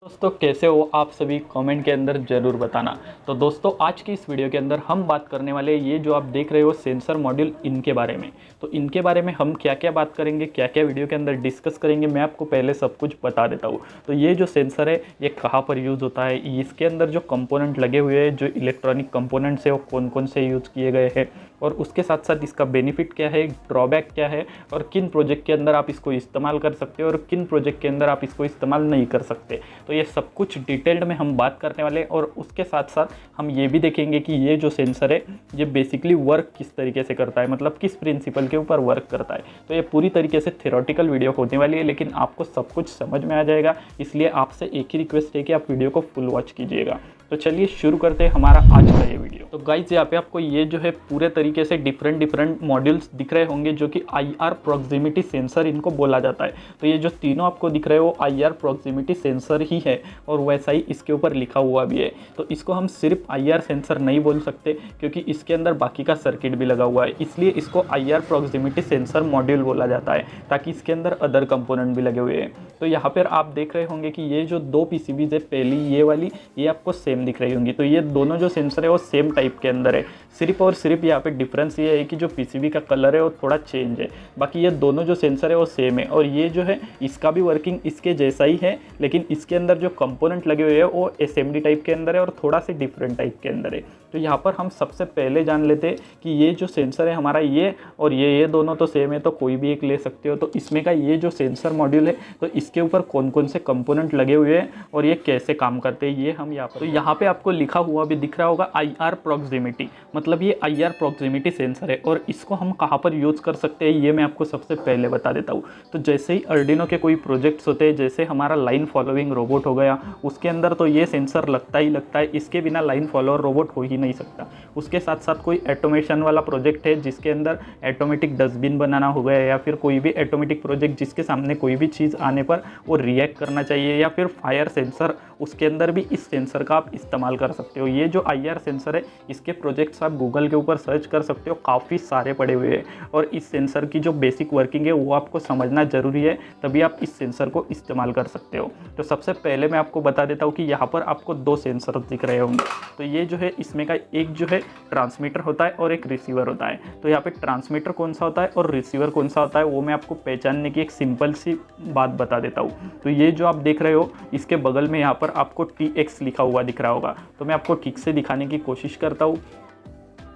दोस्तों कैसे हो आप सभी कमेंट के अंदर ज़रूर बताना। तो दोस्तों आज की इस वीडियो के अंदर हम बात करने वाले ये जो आप देख रहे हो सेंसर मॉड्यूल इनके बारे में। तो इनके बारे में हम क्या क्या बात करेंगे, क्या क्या वीडियो के अंदर डिस्कस करेंगे, मैं आपको पहले सब कुछ बता देता हूँ। तो ये जो सेंसर है ये कहाँ पर यूज़ होता है, इसके अंदर जो कंपोनेंट लगे हुए हैं, जो इलेक्ट्रॉनिक कंपोनेंट्स है वो कौन कौन से यूज़ किए गए हैं, और उसके साथ साथ इसका बेनिफिट क्या है, ड्रॉबैक क्या है, और किन प्रोजेक्ट के अंदर आप इसको इस्तेमाल कर सकते हो और किन प्रोजेक्ट के अंदर आप इसको इस्तेमाल नहीं कर सकते। तो ये सब कुछ डिटेल्ड में हम बात करने वाले हैं, और उसके साथ साथ हम ये भी देखेंगे कि ये जो सेंसर है ये बेसिकली वर्क किस तरीके से करता है, मतलब किस प्रिंसिपल के ऊपर वर्क करता है। तो ये पूरी तरीके से थ्योरेटिकल वीडियो होने वाली है, लेकिन आपको सब कुछ समझ में आ जाएगा। इसलिए आपसे एक ही रिक्वेस्ट है कि आप वीडियो को फुल वॉच कीजिएगा। तो चलिए शुरू करते हैं हमारा आज का ये वीडियो। तो गाइज यहाँ पे आपको ये जो है पूरे तरीके से डिफरेंट मॉड्यूल्स दिख रहे होंगे, जो कि IR प्रॉक्सिमिटी सेंसर इनको बोला जाता है। तो ये जो तीनों आपको दिख रहे हो IR प्रॉक्सिमिटी सेंसर ही है, और वैसा ही इसके ऊपर लिखा हुआ भी है। तो इसको हम सिर्फ IR सेंसर नहीं बोल सकते, क्योंकि इसके अंदर बाकी का सर्किट भी लगा हुआ है, इसलिए इसको IR प्रॉक्सिमिटी सेंसर मॉड्यूल बोला जाता है, ताकि इसके अंदर अदर कंपोनेंट भी लगे हुए हैं। तो यहाँ पर आप देख रहे होंगे कि ये जो दो PCBs है, पहली ये वाली, ये आपको सेम दिख रही होंगी। तो ये दोनों जो सेंसर है वो सेम टाइप के अंदर है, सिर्फ और सिर्फ यहाँ पे डिफरेंस ये है कि जो PCB का कलर है वो थोड़ा चेंज है। बाकी ये दोनों जो सेंसर है वो सेम है, और ये जो है इसका भी वर्किंग इसके जैसा ही है, लेकिन इसके अंदर जो कंपोनेंट लगे हुए हैं वो SMD टाइप के अंदर है और थोड़ा सा डिफरेंट टाइप के अंदर है। तो यहाँ पर हम सबसे पहले जान लेते हैं कि ये जो सेंसर है हमारा, ये और ये दोनों तो सेम है, तो कोई भी एक ले सकते हो। तो इसमें का ये जो सेंसर मॉड्यूल है, तो इसके ऊपर कौन कौन से कंपोनेंट लगे हुए हैं और ये कैसे काम करते हैं, ये हम यहाँ पर। तो यहाँ पे आपको लिखा हुआ भी दिख रहा होगा IR प्रॉक्सिमिटी, मतलब ये IR प्रॉक्सिमिटी सेंसर है, और इसको हम कहाँ पर यूज़ कर सकते हैं ये मैं आपको सबसे पहले बता देता हूँ। तो जैसे ही अर्डिनो के कोई प्रोजेक्ट्स होते हैं, जैसे हमारा लाइन फॉलोइंग रोबोट हो गया, उसके अंदर तो ये सेंसर लगता ही लगता है, इसके बिना लाइन फॉलोअर रोबोट हो ही नहीं सकता। उसके साथ साथ कोई ऑटोमेशन वाला प्रोजेक्ट है जिसके अंदर ऑटोमेटिक डस्टबिन बनाना हो गया, या फिर कोई भी ऑटोमेटिक प्रोजेक्ट जिसके सामने कोई भी चीज़ आने पर वो रिएक्ट करना चाहिए, या फिर फायर सेंसर, उसके अंदर भी इस सेंसर का आप इस्तेमाल कर सकते हो। ये जो IR सेंसर है इसके प्रोजेक्ट्स आप गूगल के ऊपर सर्च कर सकते हो, काफ़ी सारे पड़े हुए हैं, और इस सेंसर की जो बेसिक वर्किंग है वो आपको समझना ज़रूरी है, तभी आप इस सेंसर को इस्तेमाल कर सकते हो। तो सबसे पहले मैं आपको बता देता हूँ कि यहाँ पर आपको दो सेंसर दिख रहे होंगे। तो ये जो है इसमें का एक जो है ट्रांसमीटर होता है और एक रिसीवर होता है। तो यहाँ पे ट्रांसमीटर कौन सा होता है और रिसीवर कौन सा होता है वो मैं आपको पहचानने की एक सिंपल सी बात बता देता हूँ। तो ये जो आप देख रहे हो इसके बगल में यहाँ पर आपको TX लिखा हुआ दिख रहा होगा। तो मैं आपको ठीक से दिखाने की कोशिश करता हूँ।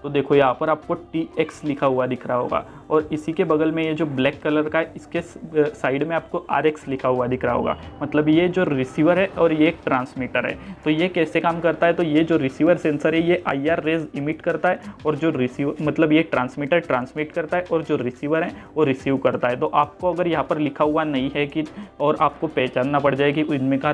तो देखो यहाँ पर आपको TX लिखा हुआ दिख रहा होगा, और इसी के बगल में ये जो ब्लैक कलर का है इसके साइड में आपको RX लिखा हुआ दिख रहा होगा। मतलब ये जो रिसीवर है और ये एक ट्रांसमीटर है। तो ये कैसे काम करता है, तो ये जो रिसीवर सेंसर है ये IR रेज इमिट करता है, और जो रिसीवर मतलब ये ट्रांसमीटर ट्रांसमिट करता है, और जो रिसीवर है वो रिसीव करता है। तो आपको अगर यहाँ पर लिखा हुआ नहीं है कि, और आपको पहचानना पड़ जाए कि इनमें का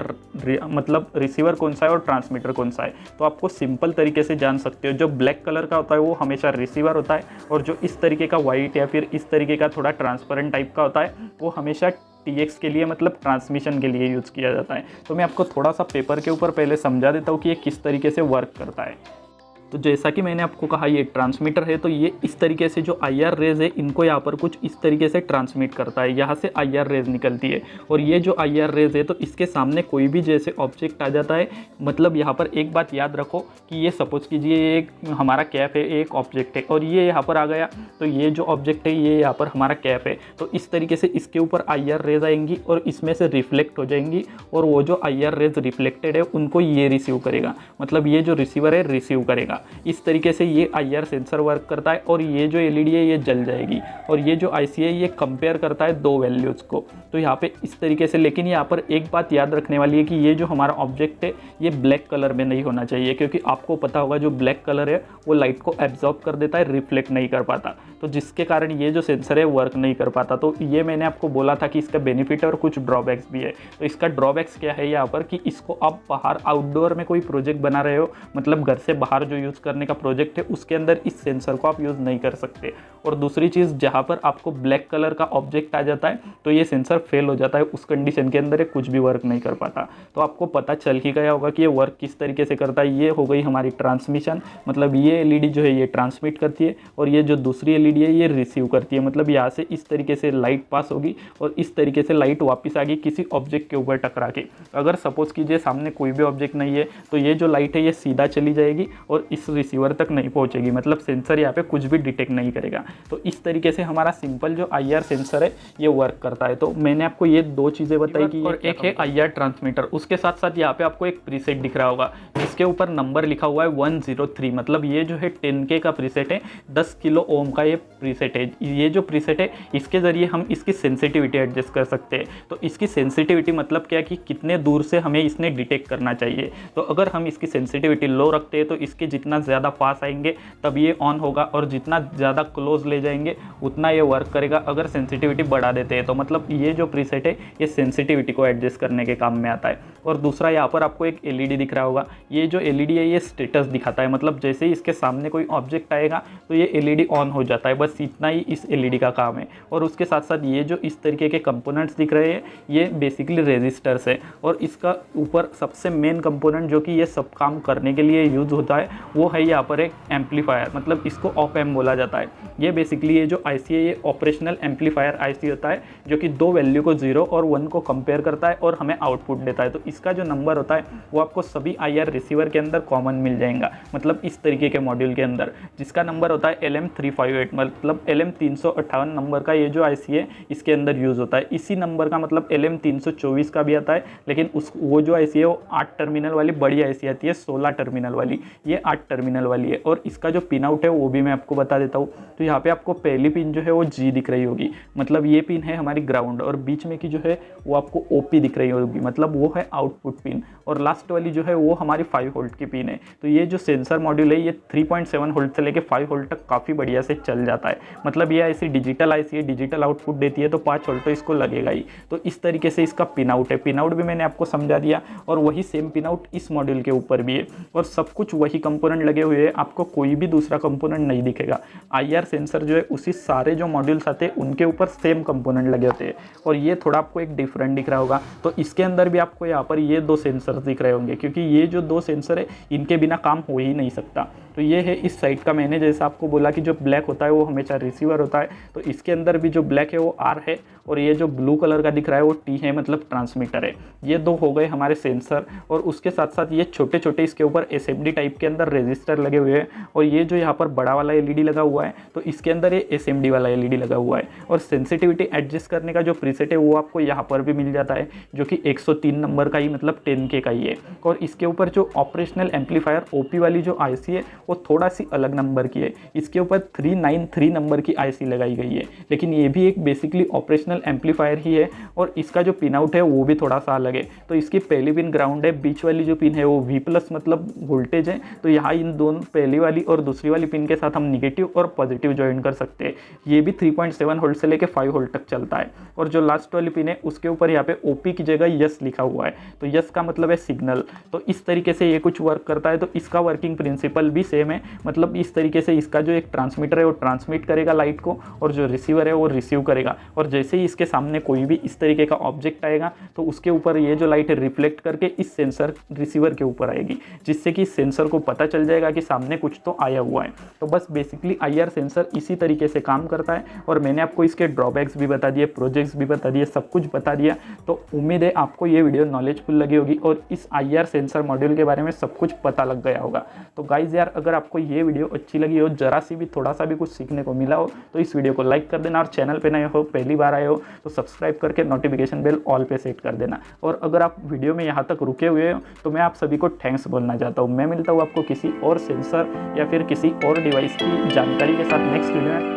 मतलब रिसीवर कौन सा है और ट्रांसमीटर कौन सा है, तो आपको सिंपल तरीके से जान सकते हो। जो ब्लैक कलर का होता है वो हमेशा रिसीवर होता है, और जो इस तरीके का वाइट या फिर इस तरीके का थोड़ा ट्रांसपेरेंट टाइप का होता है वो हमेशा TX के लिए मतलब ट्रांसमिशन के लिए यूज़ किया जाता है। तो मैं आपको थोड़ा सा पेपर के ऊपर पहले समझा देता हूँ कि ये किस तरीके से वर्क करता है। तो जैसा कि मैंने आपको कहा ये ट्रांसमीटर है, तो ये इस तरीके से जो IR रेज है इनको यहाँ पर कुछ इस तरीके से ट्रांसमिट करता है, यहाँ से IR रेज निकलती है, और ये जो IR रेज है तो इसके सामने कोई भी जैसे ऑब्जेक्ट आ जाता है, मतलब यहाँ पर एक बात याद रखो कि ये सपोज कीजिए ये एक हमारा कैप है, एक ऑब्जेक्ट है, और ये यहाँ पर आ गया, तो ये जो ऑब्जेक्ट है ये यहाँ पर हमारा कैप है। तो इस तरीके से इसके ऊपर IR रेज आएंगी और इसमें से रिफ्लेक्ट हो जाएंगी, और वो जो IR रेज रिफ्लेक्टेड है उनको ये रिसीव करेगा, मतलब ये जो रिसीवर है रिसीव करेगा। इस तरीके से ये IR सेंसर वर्क करता है, और ये जो LED है ये जल जाएगी, और ये जो IC है ये कंपेयर करता है दो वैल्यूज़ को। तो यहाँ पे इस तरीके से, लेकिन यहाँ पर एक बात याद रखने वाली है कि ये जो हमारा ऑब्जेक्ट है ये ब्लैक कलर में नहीं होना चाहिए, क्योंकि आपको पता होगा जो ब्लैक कलर है वो लाइट को एब्जॉर्ब कर देता है, रिफ्लेक्ट नहीं कर पाता, तो जिसके कारण ये जो सेंसर है वर्क नहीं कर पाता। तो ये मैंने आपको बोला था कि इसका बेनिफिट और कुछ ड्रॉबैक्स भी है। तो इसका ड्रॉबैक्स क्या है यहाँ पर कि इसको आप बाहर आउटडोर में कोई प्रोजेक्ट बना रहे हो, मतलब घर से बाहर जो यूज़ करने का प्रोजेक्ट है उसके अंदर इस सेंसर को आप यूज़ नहीं कर सकते। और दूसरी चीज़, जहाँ पर आपको ब्लैक कलर का ऑब्जेक्ट आ जाता है तो ये सेंसर फेल हो जाता है, उस कंडीशन के अंदर ये कुछ भी वर्क नहीं कर पाता। तो आपको पता चल ही गया होगा कि ये वर्क किस तरीके से करता है। ये हो गई हमारी ट्रांसमिशन, मतलब ये एलईडी जो है ये ट्रांसमिट करती है और ये जो दूसरी एलईडी है ये रिसीव करती है। मतलब यहाँ से इस तरीके से लाइट पास होगी और इस तरीके से लाइट वापस आ गई किसी ऑब्जेक्ट के ऊपर टकरा के। अगर सपोज कीजिए सामने कोई भी ऑब्जेक्ट नहीं है तो ये जो लाइट है ये सीधा चली जाएगी और इस रिसीवर तक नहीं पहुंचेगी, मतलब सेंसर यहाँ पे कुछ भी डिटेक्ट नहीं करेगा। तो इस तरीके से हमारा सिंपल जो IR सेंसर है ये वर्क करता है। तो मैंने आपको ये दो चीज़ें बताई कि और एक है IR ट्रांसमीटर, उसके साथ साथ यहाँ पे आपको एक प्रीसेट दिख रहा होगा जिसके ऊपर नंबर लिखा हुआ है 103। मतलब ये जो है 10K का प्रीसेट है, 10 किलो ओम का ये प्रीसेट है। ये जो प्रीसेट है इसके ज़रिए हम इसकी सेंसिटिविटी एडजस्ट कर सकते हैं। तो इसकी सेंसिटिविटी मतलब क्या कि कितने दूर से हमें इसने डिटेक्ट करना चाहिए। तो अगर हम इसकी सेंसिटिविटी लो रखते हैं तो इसके जितना ज़्यादा पास आएंगे तब ये ऑन होगा और जितना ज़्यादा क्लोज ले जाएंगे उतना ये वर्क करेगा। अगर सेंसिटिविटी बढ़ा देते हैं तो मतलब ये जो प्रीसेट है ये सेंसिटिविटी को एडजस्ट करने के काम में आता है। और दूसरा यहाँ पर आपको एक LED दिख रहा होगा, ये जो LED है ये स्टेटस दिखाता है। मतलब जैसे ही इसके सामने कोई ऑब्जेक्ट आएगा तो ये LED ऑन हो जाता है, बस इतना ही इस LED का काम है। और उसके साथ साथ ये जो इस तरीके के कंपोनेंट्स दिख रहे हैं ये बेसिकली रेजिस्टर्स है। और इसका ऊपर सबसे मेन कंपोनेंट जो कि ये सब काम करने के लिए यूज होता है वो है यहाँ पर एक एम्पलीफायर, मतलब इसको ऑप एम्प बोला जाता है। ये बेसिकली ये जो IC है ये ऑपरेशनल एम्पलीफायर IC होता है जो कि दो वैल्यू को 0 और 1 को कंपेयर करता है और हमें आउटपुट देता है। तो इसका जो नंबर होता है वो आपको सभी IR रिसीवर के अंदर कॉमन मिल जाएगा, मतलब इस तरीके के मॉड्यूल के अंदर, जिसका नंबर होता है LM358, मतलब LM358 नंबर का ये जो IC है इसके अंदर यूज़ होता है। इसी नंबर का मतलब LM324 का भी आता है, लेकिन वो जो IC है वो 8 टर्मिनल वाली बड़ी IC आती है, 16 टर्मिनल वाली, ये 8 टर्मिनल वाली है। और इसका जो पिन आउट है वो भी मैं आपको बता देता हूँ। तो यहाँ पे आपको पहली पिन जो है वो G दिख रही होगी, मतलब ये पिन है हमारी ग्राउंड, और बीच में की जो है वो आपको OP दिख रही होगी, मतलब वो है आउटपुट पिन, और लास्ट वाली जो है वो हमारी 5 वोल्ट की पिन है। तो ये जो सेंसर मॉड्यूल है ये 3.7 वोल्ट से लेके 5 वोल्ट तक काफ़ी बढ़िया से चल जाता है। मतलब ये ऐसी डिजिटल IC है, डिजिटल आउटपुट देती है तो 5 वोल्ट तो इसको लगेगा ही। तो इस तरीके से इसका पिन आउट है, पिन आउट भी मैंने आपको समझा दिया, और वही सेम पिन आउट इस मॉड्यूल के ऊपर भी है, और सब कुछ वही कंपोनेंट लगे हुए हैं, आपको कोई भी दूसरा कंपोनेंट नहीं दिखेगा। IR सेंसर जो है उसी सारे जो मॉड्यूल्स आते हैं उनके ऊपर सेम कंपोनेंट लगे होते हैं, और ये थोड़ा आपको एक डिफरेंट दिख रहा होगा। तो इसके अंदर भी आपको यहाँ पर ये 2 सेंसर दिख रहे होंगे, क्योंकि ये जो 2 सेंसर है इनके बिना काम हो ही नहीं सकता। तो ये है इस साइड का, मैंने जैसा आपको बोला कि जो ब्लैक होता है वो हमेशा रिसीवर होता है, तो इसके अंदर भी जो ब्लैक है वो R है, और ये जो ब्लू कलर का दिख रहा है वो T है, मतलब ट्रांसमीटर है। ये 2 हो गए हमारे सेंसर, और उसके साथ साथ ये छोटे छोटे इसके ऊपर SMD टाइप के अंदर रेजिस्टर लगे हुए हैं, और ये जो यहाँ पर बड़ा वाला LED लगा हुआ है तो इसके अंदर ये SMD वाला LED लगा हुआ है। और सेंसिटिविटी एडजस्ट करने का जो प्रीसेट है वो आपको यहाँ पर भी मिल जाता है, जो कि 103 नंबर का ही, मतलब 10K का ही है। और इसके ऊपर जो ऑपरेशनल एम्पलीफायर OP वाली जो IC है वो थोड़ा सी अलग नंबर की है, इसके ऊपर 393 नंबर की IC लगाई गई है, लेकिन ये भी एक बेसिकली ऑपरेशनल एम्पलीफायर ही है, और इसका जो पिन आउट है वो भी थोड़ा सा अलग है। तो इसकी पहली पिन ग्राउंड है, बीच वाली जो पिन है वो V+ मतलब वोल्टेज है। तो यहाँ इन दोनों, पहली वाली और दूसरी वाली पिन के साथ हम निगेटिव और पॉजिटिव ज्वाइन कर सकते हैं। ये भी 3.7 वोल्ट से लेके 5 वोल्ट तक चलता है। और जो लास्ट वाली पिन है उसके ऊपर यहाँ पे OP की जगह यस लिखा हुआ है, तो यस का मतलब है सिग्नल। तो इस तरीके से ये कुछ वर्क करता है। तो इसका वर्किंग प्रिंसिपल भी सेम है, मतलब इस तरीके से इसका जो एक ट्रांसमीटर है वो ट्रांसमिट करेगा लाइट को, और जो रिसीवर है वो रिसीव करेगा। और जैसे ही इसके सामने कोई भी इस तरीके का ऑब्जेक्ट आएगा तो उसके ऊपर ये जो लाइट है रिफ्लेक्ट करके इस सेंसर रिसीवर के ऊपर आएगी, जिससे कि सेंसर को पता चल जाएगा कि सामने कुछ तो आया हुआ है। तो बस बेसिकली IR सेंसर इसी तरीके से काम करता है, और मैंने आपको इसके ड्रॉबैक्स भी बता दिए, प्रोजेक्ट्स भी बता दिए, सब कुछ बता दिया। तो उम्मीद है आपको ये वीडियो नॉलेजफुल लगी होगी और इस IR सेंसर मॉड्यूल के बारे में सब कुछ पता लग गया होगा। तो गाइज यार, अगर आपको ये वीडियो अच्छी लगी हो, जरा सी भी थोड़ा सा भी कुछ सीखने को मिला हो, तो इस वीडियो को लाइक कर देना, और चैनल पे नए हो, पहली बार आए हो तो सब्सक्राइब करके नोटिफिकेशन बेल ऑल पे सेट कर देना। और अगर आप वीडियो में यहाँ तक रुके हुए हो तो मैं आप सभी को थैंक्स बोलना चाहता हूँ। मैं मिलता हूँ आपको किसी और सेंसर या फिर किसी और डिवाइस की जानकारी के साथ नेक्स्ट वीडियो में।